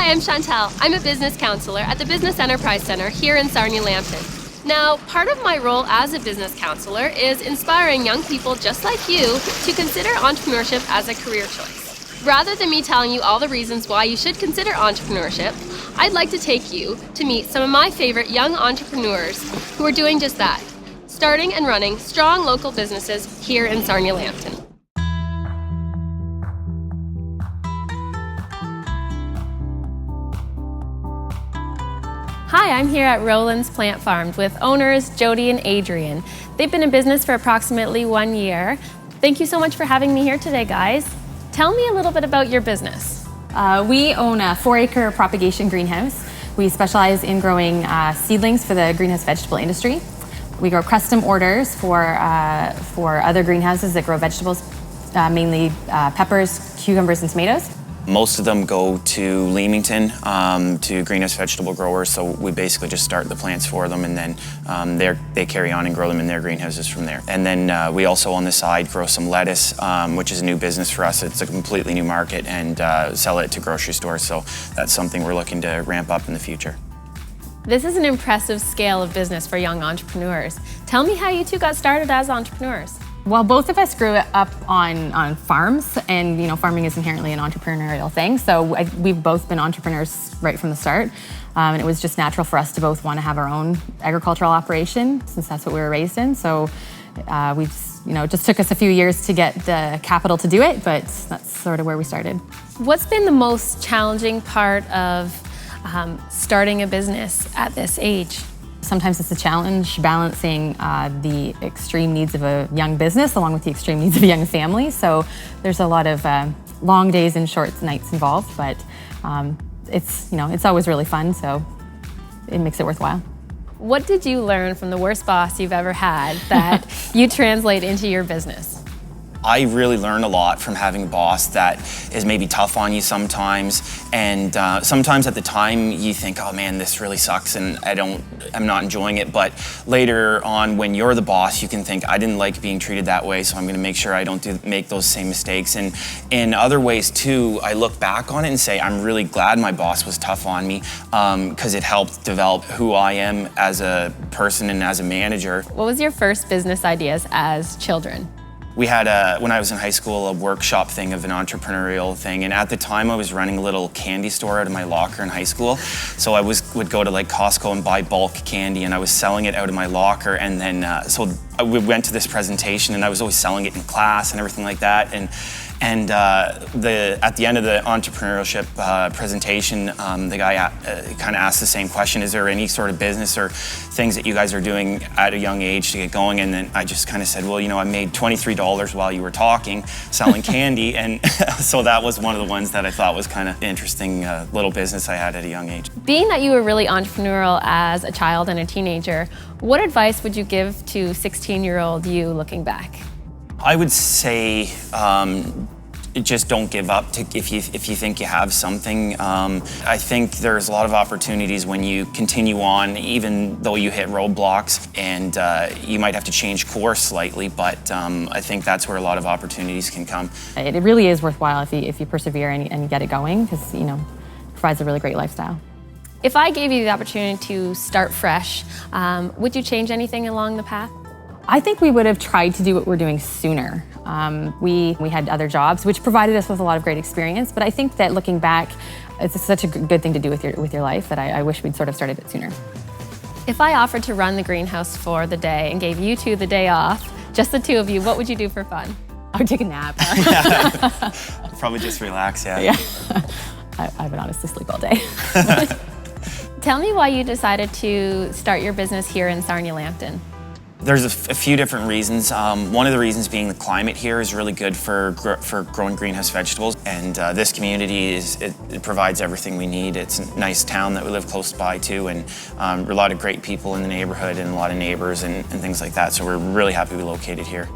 Hi, I'm Chantel. I'm a business counselor at the Business Enterprise Center here in Sarnia Lambton. Now, part of my role as a business counselor is inspiring young people just like you to consider entrepreneurship as a career choice. Rather than me telling you all the reasons why you should consider entrepreneurship, I'd like to take you to meet some of my favorite young entrepreneurs who are doing just that, starting and running strong local businesses here in Sarnia Lambton. Hi, I'm here at Roeland's Plant Farm with owners Jody and Adrian. They've been in business for approximately 1 year. Thank you so much for having me here today, guys. Tell me a little bit about your business. We own a 4-acre propagation greenhouse. We specialize in growing seedlings for the greenhouse vegetable industry. We grow custom orders for other greenhouses that grow vegetables, mainly peppers, cucumbers, and tomatoes. Most of them go to Leamington, to greenhouse vegetable growers, so we basically just start the plants for them, and then they carry on and grow them in their greenhouses from there. And then we also on the side grow some lettuce, which is a new business for us. It's a completely new market, and sell it to grocery stores, so that's something we're looking to ramp up in the future. This is an impressive scale of business for young entrepreneurs. Tell me how you two got started as entrepreneurs. Well, both of us grew up on farms, and farming is inherently an entrepreneurial thing. So we've both been entrepreneurs right from the start, and it was just natural for us to both want to have our own agricultural operation, since that's what we were raised in. So it just took us a few years to get the capital to do it, but that's sort of where we started. What's been the most challenging part of starting a business at this age? Sometimes it's a challenge balancing the extreme needs of a young business along with the extreme needs of a young family. So there's a lot of long days and short nights involved, but it's always really fun, so it makes it worthwhile. What did you learn from the worst boss you've ever had that you translate into your business? I really learned a lot from having a boss that is maybe tough on you sometimes, and sometimes at the time you think, oh man, this really sucks and I'm not enjoying it, but later on when you're the boss you can think, I didn't like being treated that way, so I'm going to make sure I don't make those same mistakes. And in other ways too, I look back on it and say, I'm really glad my boss was tough on me, because it helped develop who I am as a person and as a manager. What was your first business ideas as children? We had, when I was in high school, a workshop thing of an entrepreneurial thing, and at the time I was running a little candy store out of my locker in high school. So I would go to like Costco and buy bulk candy, and I was selling it out of my locker, and then we went to this presentation, and I was always selling it in class and everything like that. And at the end of the entrepreneurship presentation, the guy kind of asked the same question: is there any sort of business or things that you guys are doing at a young age to get going? And then I just kind of said, well, I made $23 while you were talking, selling candy. And so that was one of the ones that I thought was kind of interesting little business I had at a young age. Being that you were really entrepreneurial as a child and a teenager, what advice would you give to 16-year-old you looking back? I would say just don't give up if you think you have something. I think there's a lot of opportunities when you continue on, even though you hit roadblocks, and you might have to change course slightly, but I think that's where a lot of opportunities can come. It really is worthwhile if you persevere and get it going, because it provides a really great lifestyle. If I gave you the opportunity to start fresh, would you change anything along the path? I think we would have tried to do what we're doing sooner. We had other jobs, which provided us with a lot of great experience, but I think that looking back, it's such a good thing to do with your life that I wish we'd sort of started it sooner. If I offered to run the greenhouse for the day and gave you two the day off, just the two of you, what would you do for fun? I would take a nap. Probably just relax, yeah. I would honestly sleep all day. Tell me why you decided to start your business here in Sarnia Lambton. There's a few different reasons. One of the reasons being the climate here is really good for growing greenhouse vegetables, and this community it provides everything we need. It's a nice town that we live close by to, and a lot of great people in the neighborhood and a lot of neighbors and things like that, so we're really happy we're located here.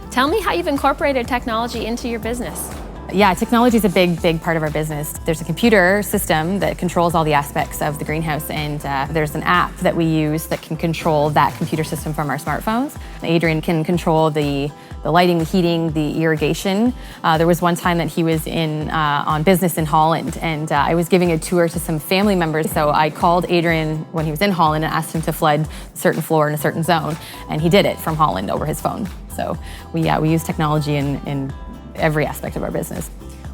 Tell me how you've incorporated technology into your business. Yeah, technology is a big part of our business. There's a computer system that controls all the aspects of the greenhouse, and there's an app that we use that can control that computer system from our smartphones. Adrian can control the lighting, the heating, the irrigation. There was one time that he was on business in Holland, and I was giving a tour to some family members. So I called Adrian when he was in Holland and asked him to flood a certain floor in a certain zone, and he did it from Holland over his phone. So we use technology in every aspect of our business.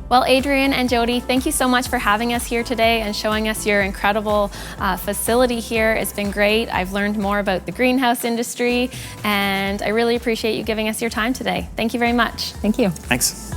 Well, Adrian and Jody, thank you so much for having us here today and showing us your incredible facility here. It's been great. I've learned more about the greenhouse industry, and I really appreciate you giving us your time today. Thank you very much. Thank you. Thanks.